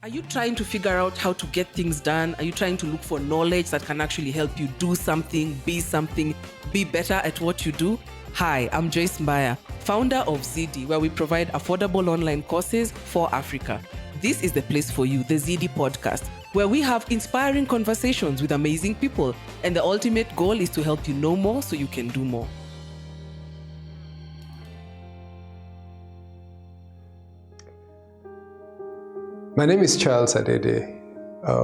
Are you trying to figure out how to get things done? Are you trying to look for knowledge that can actually help you do something, be better at what you do? Hi, I'm Joyce Mbaya, founder of Zydii, where we provide affordable online courses for Africa. This is the place for you, the Zydii podcast, where we have inspiring conversations with amazing people. And the ultimate goal is to help you know more so you can do more. My name is Charles Adede. I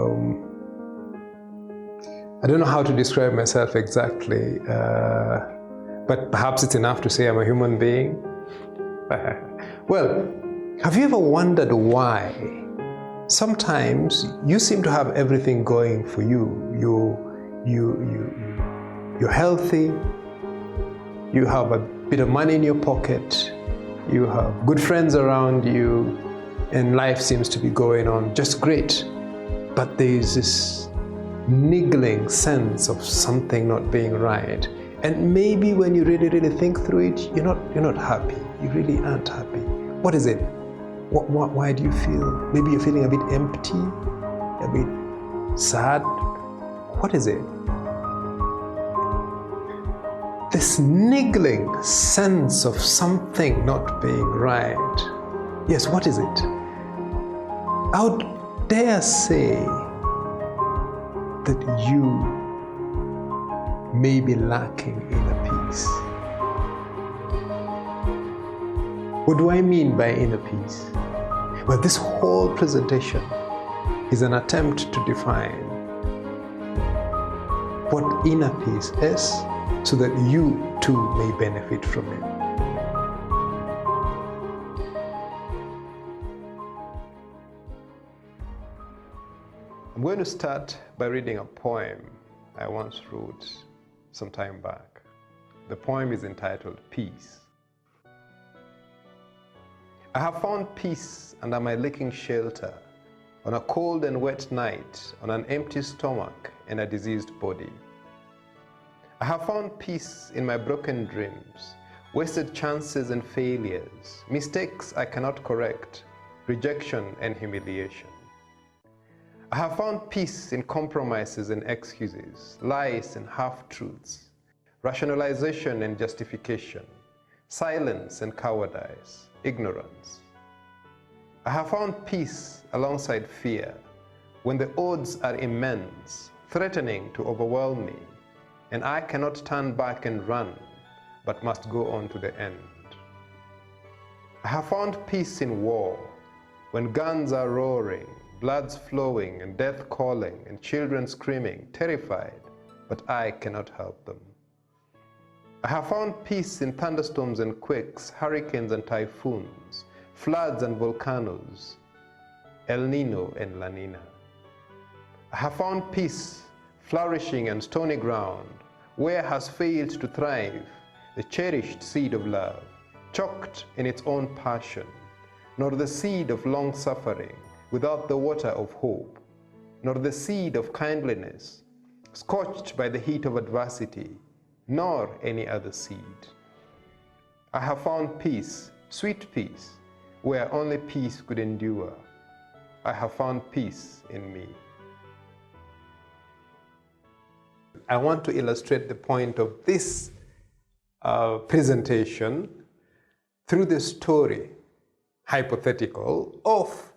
don't know how to describe myself exactly, but perhaps it's enough to say I'm a human being. Well, have you ever wondered why sometimes you seem to have everything going for you? You're healthy, you have a bit of money in your pocket, you have good friends around you, and life seems to be going on just great. But there is this niggling sense of something not being right. And maybe when you really think through it, you're not happy. You really aren't happy. What is it? Why do you feel? Maybe you're feeling a bit empty, a bit sad. What is it? This niggling sense of something not being right. Yes, what is it? I would dare say that you may be lacking inner peace. What do I mean by inner peace? Well, this whole presentation is an attempt to define what inner peace is so that you too may benefit from it. I'm going to start by reading a poem I once wrote some time back. The poem is entitled Peace. I have found peace under my leaking shelter, on a cold and wet night, on an empty stomach and a diseased body. I have found peace in my broken dreams, wasted chances and failures, mistakes I cannot correct, rejection and humiliation. I have found peace in compromises and excuses, lies and half-truths, rationalization and justification, silence and cowardice, ignorance. I have found peace alongside fear, when the odds are immense, threatening to overwhelm me, and I cannot turn back and run, but must go on to the end. I have found peace in war, when guns are roaring, blood's flowing and death calling and children screaming, terrified, but I cannot help them. I have found peace in thunderstorms and quakes, hurricanes and typhoons, floods and volcanoes, El Nino and La Nina. I have found peace flourishing on stony ground, where has failed to thrive the cherished seed of love, choked in its own passion, nor the seed of long suffering, without the water of hope, nor the seed of kindliness, scorched by the heat of adversity, nor any other seed. I have found peace, sweet peace, where only peace could endure. I have found peace in me. I want to illustrate the point of this presentation through the story, hypothetical, of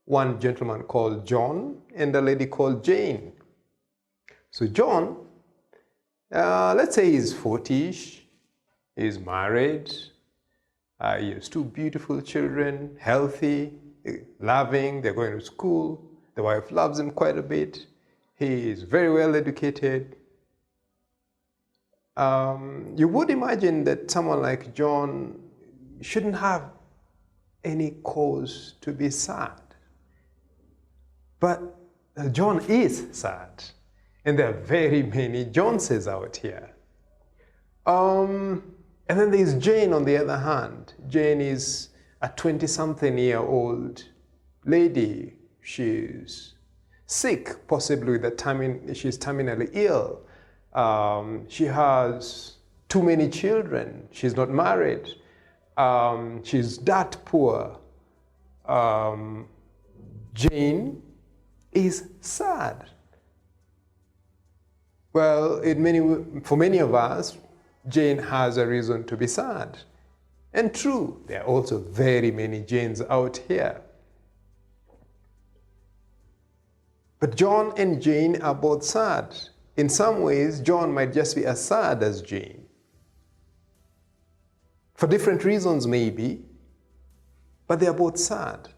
one gentleman called John and a lady called Jane. So John, let's say he's 40-ish, he's married, he has two beautiful children, healthy, loving, they're going to school, the wife loves him quite a bit, he is very well educated. You would imagine that someone like John shouldn't have any cause to be sad. But John is sad, and there are very many Joneses out here. And then there's Jane on the other hand. Jane is a 20-something-year-old lady. She's sick, possibly she's terminally ill. She has too many children. She's not married. She's that poor. Jane is sad. Well, for many of us, Jane has a reason to be sad. And true, there are also very many Janes out here. But John and Jane are both sad. In some ways, John might just be as sad as Jane. For different reasons, maybe, but they are both sad.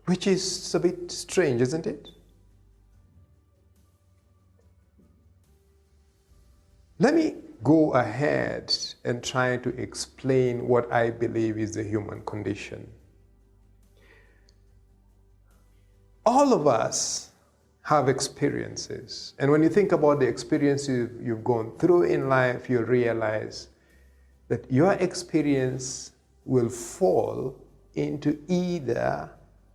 Which is a bit strange, isn't it? Let me go ahead and try to explain what I believe is the human condition. All of us have experiences. And when you think about the experiences you've gone through in life, you'll realize that your experience will fall into either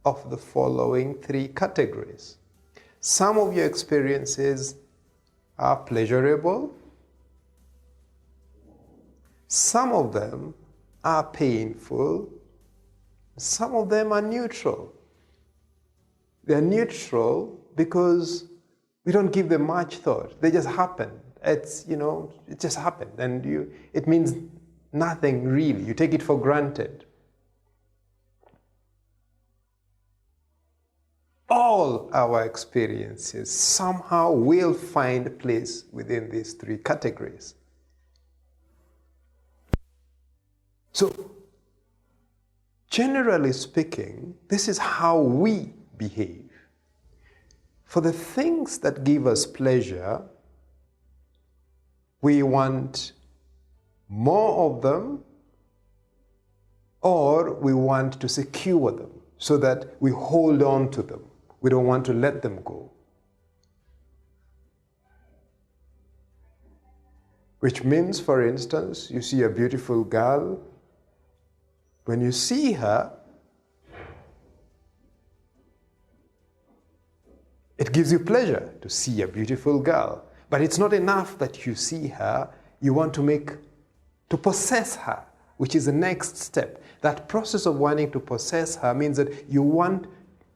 of the following three categories. Some of your experiences are pleasurable. Some of them are painful. Some of them are neutral. They're neutral because we don't give them much thought. They just happen. It just happened. And it means nothing really. You take it for granted. All our experiences somehow will find a place within these three categories. So, generally speaking, this is how we behave. For the things that give us pleasure, we want more of them, or we want to secure them so that we hold on to them. We don't want to let them go. Which means, for instance, you see a beautiful girl. When you see her, it gives you pleasure to see a beautiful girl. But it's not enough that you see her. You want to possess her, which is the next step. That process of wanting to possess her means that you want,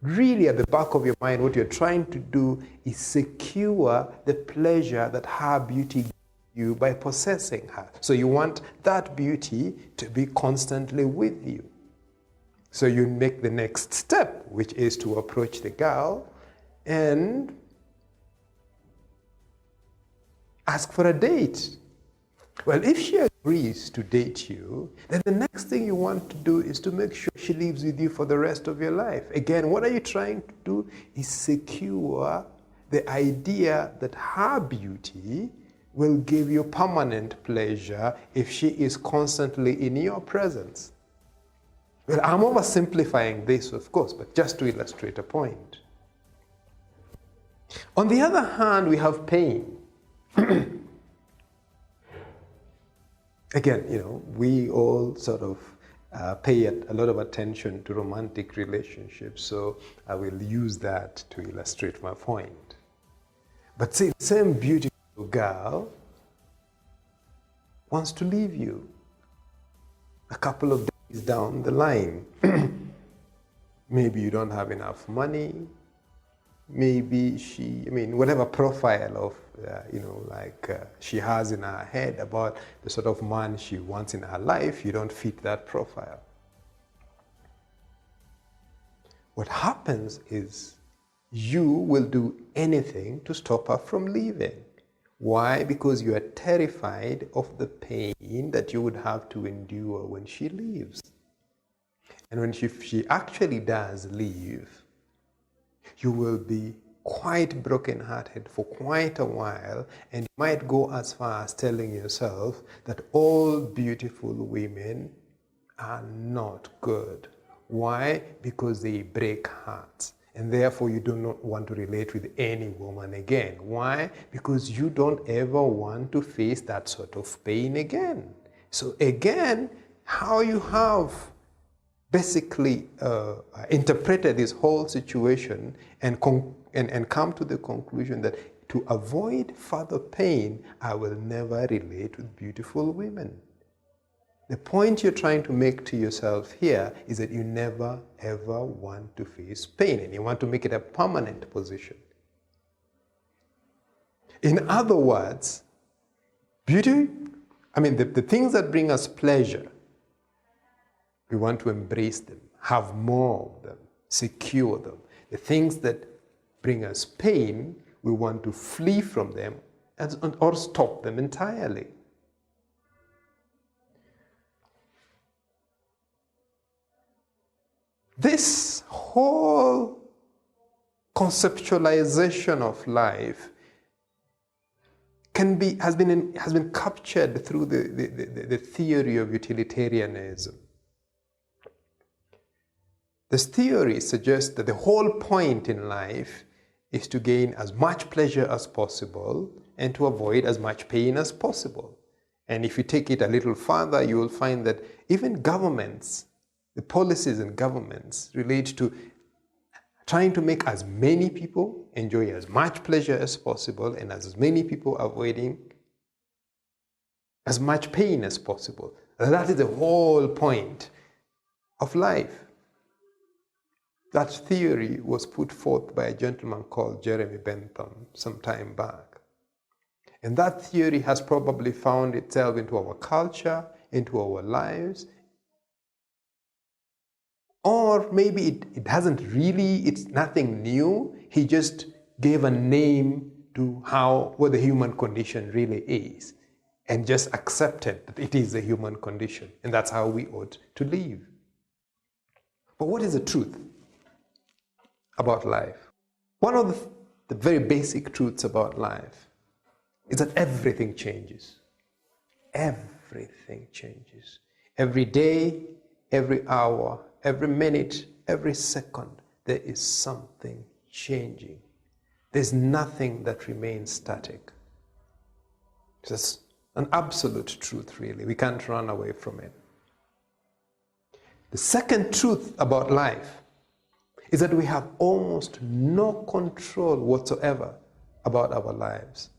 really at the back of your mind, what you're trying to do is secure the pleasure that her beauty gives you by possessing her. So you want that beauty to be constantly with you. So you make the next step, which is to approach the girl and ask for a date. Well, if she agrees to date you, then the next thing you want to do is to make sure she lives with you for the rest of your life. Again, what are you trying to do is secure the idea that her beauty will give you permanent pleasure if she is constantly in your presence. Well, I'm oversimplifying this, of course, but just to illustrate a point. On the other hand, we have pain. Again, we all sort of pay a lot of attention to romantic relationships, so I will use that to illustrate my point. But see, the same beautiful girl wants to leave you a couple of days down the line. Maybe you don't have enough money. Maybe whatever profile of, she has in her head about the sort of man she wants in her life, you don't fit that profile. What happens is you will do anything to stop her from leaving. Why? Because you are terrified of the pain that you would have to endure when she leaves. And when she actually does leave, you will be quite broken-hearted for quite a while, and you might go as far as telling yourself that all beautiful women are not good. Why? Because they break hearts. And therefore, you do not want to relate with any woman again. Why? Because you don't ever want to face that sort of pain again. So again, how you have basically interpreted this whole situation and come to the conclusion that to avoid further pain, I will never relate with beautiful women. The point you're trying to make to yourself here is that you never ever want to face pain, and you want to make it a permanent position. In other words, beauty, the things that bring us pleasure, we want to embrace them, have more of them, secure them. The things that bring us pain, we want to flee from them or stop them entirely. This whole conceptualization of life has been captured through the theory of utilitarianism. This theory suggests that the whole point in life is to gain as much pleasure as possible and to avoid as much pain as possible. And if you take it a little further, you will find that even governments, the policies in governments relate to trying to make as many people enjoy as much pleasure as possible and as many people avoiding as much pain as possible. That is the whole point of life. That theory was put forth by a gentleman called Jeremy Bentham some time back. And that theory has probably found itself into our culture, into our lives. Or maybe it hasn't really, it's nothing new. He just gave a name to what the human condition really is and just accepted that it is the human condition. And that's how we ought to live. But what is the truth about life? One of the very basic truths about life is that everything changes. Everything changes. Every day, every hour, every minute, every second, there is something changing. There's nothing that remains static. It's an absolute truth, really. We can't run away from it. The second truth about life is that we have almost no control whatsoever about our lives.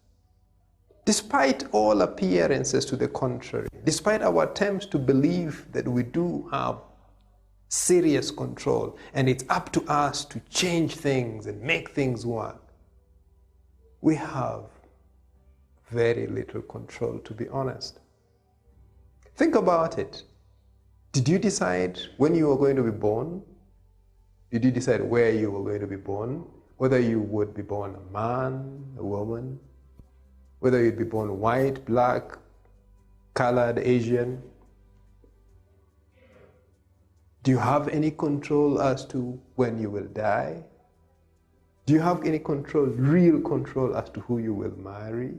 Despite all appearances to the contrary, despite our attempts to believe that we do have serious control and it's up to us to change things and make things work, we have very little control, to be honest. Think about it. Did you decide when you were going to be born? Did you decide where you were going to be born? Whether you would be born a man, a woman? Whether you'd be born white, black, colored, Asian? Do you have any control as to when you will die? Do you have any control, real control, as to who you will marry?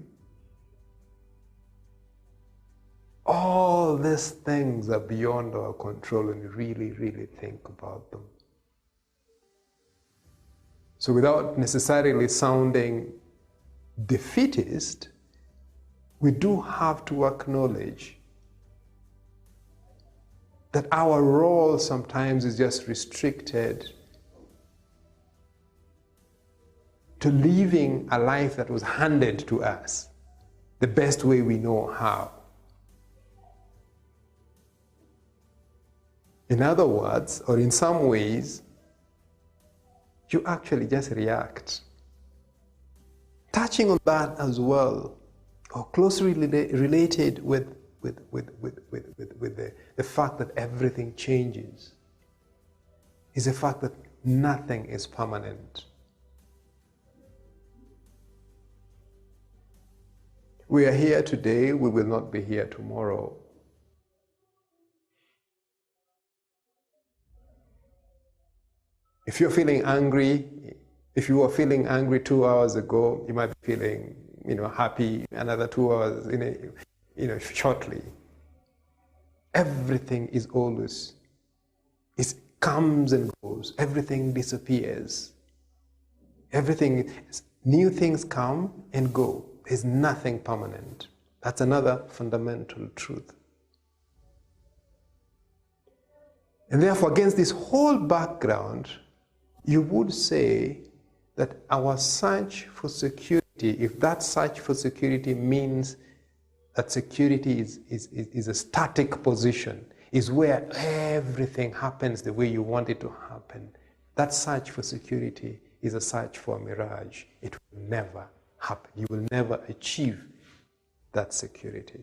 All these things are beyond our control when you really, really think about them. So without necessarily sounding defeatist, we do have to acknowledge that our role sometimes is just restricted to living a life that was handed to us the best way we know how. In other words, or in some ways, you actually just react. Touching on that as well, or closely related with the fact that everything changes, is the fact that nothing is permanent. We are here today, we will not be here tomorrow. If you're feeling angry, if you were feeling angry 2 hours ago, you might be feeling, happy another 2 hours, shortly. Everything is always, it comes and goes. Everything disappears. New things come and go. There's nothing permanent. That's another fundamental truth. And therefore, against this whole background, you would say that our search for security, if that search for security means that security is a static position, is where everything happens the way you want it to happen. That search for security is a search for a mirage. It will never happen. You will never achieve that security.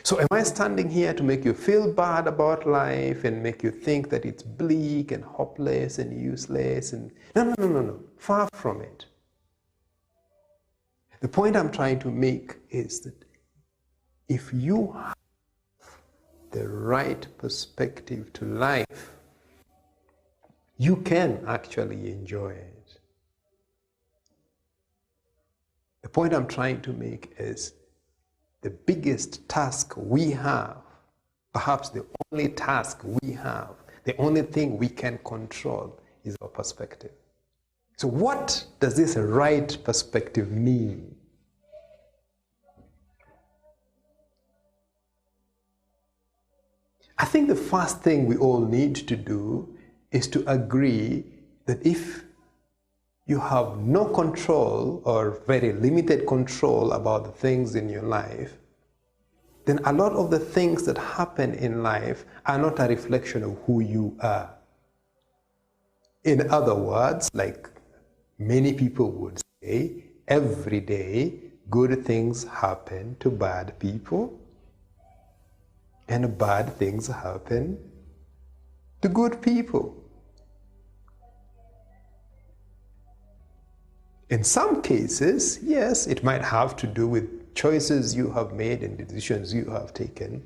So am I standing here to make you feel bad about life and make you think that it's bleak and hopeless and useless? No. Far from it. The point I'm trying to make is that if you have the right perspective to life, you can actually enjoy it. The point I'm trying to make is the biggest task we have, perhaps the only task we have, the only thing we can control is our perspective. So what does this right perspective mean? I think the first thing we all need to do is to agree that if you have no control or very limited control about the things in your life, then a lot of the things that happen in life are not a reflection of who you are. In other words, like many people would say, every day good things happen to bad people and bad things happen to good people. In some cases, yes, it might have to do with choices you have made and decisions you have taken.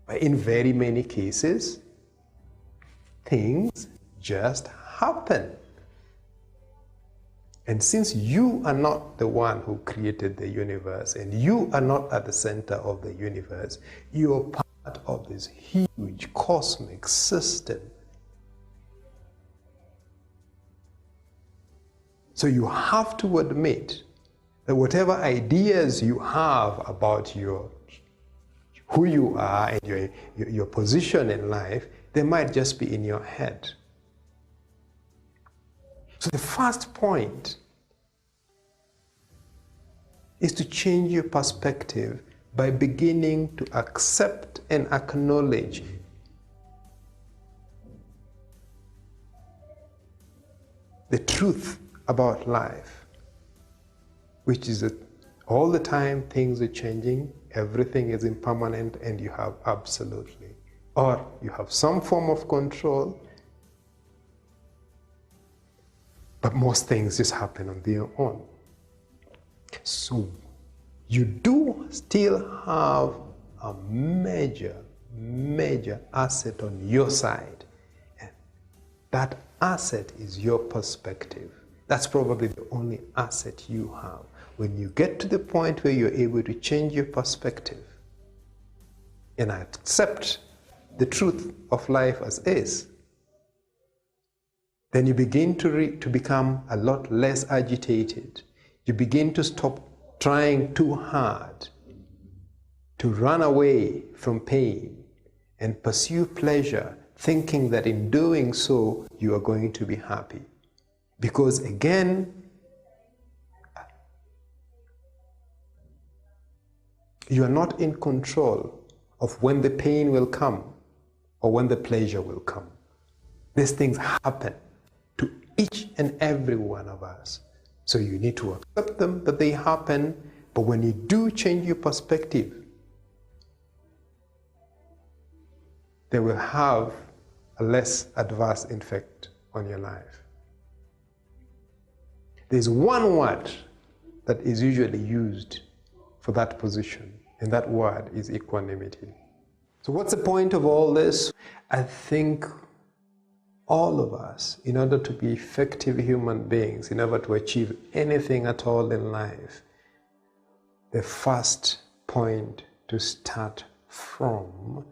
But in very many cases, things just happen. And since you are not the one who created the universe and you are not at the center of the universe, you are part of this huge cosmic system. So you have to admit that whatever ideas you have about who you are and your position in life, they might just be in your head. So the first point is to change your perspective by beginning to accept and acknowledge the truth about life, which is that all the time things are changing, everything is impermanent, and you have absolutely, or you have some form of control, but most things just happen on their own. So you do still have a major asset on your side, and that asset is your perspective. That's probably the only asset you have. When you get to the point where you're able to change your perspective and accept the truth of life as is, then you begin to become a lot less agitated. You begin to stop trying too hard to run away from pain and pursue pleasure, thinking that in doing so you are going to be happy. Because again, you are not in control of when the pain will come or when the pleasure will come. These things happen to each and every one of us. So you need to accept them, that they happen, but when you do change your perspective, they will have a less adverse effect on your life. There's one word that is usually used for that position, and that word is equanimity. So what's the point of all this? I think all of us, in order to be effective human beings, in order to achieve anything at all in life, the first point to start from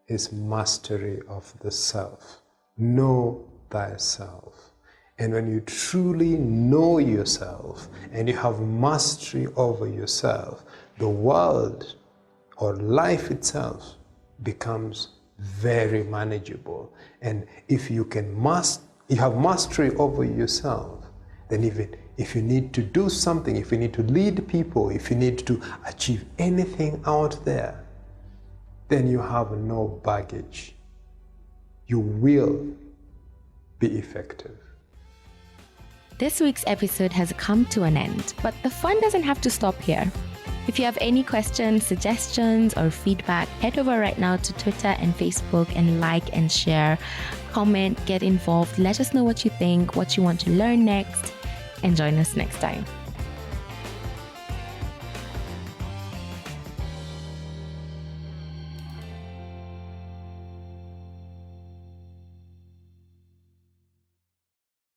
is mastery of the self. Know thyself. And when you truly know yourself and you have mastery over yourself, the world or life itself becomes very manageable. And if you have mastery over yourself, then even if you need to do something, if you need to lead people, if you need to achieve anything out there, then you have no baggage. You will be effective. This week's episode has come to an end, but the fun doesn't have to stop here. If you have any questions, suggestions, or feedback, head over right now to Twitter and Facebook and like and share, comment, get involved. Let us know what you think, what you want to learn next, and join us next time.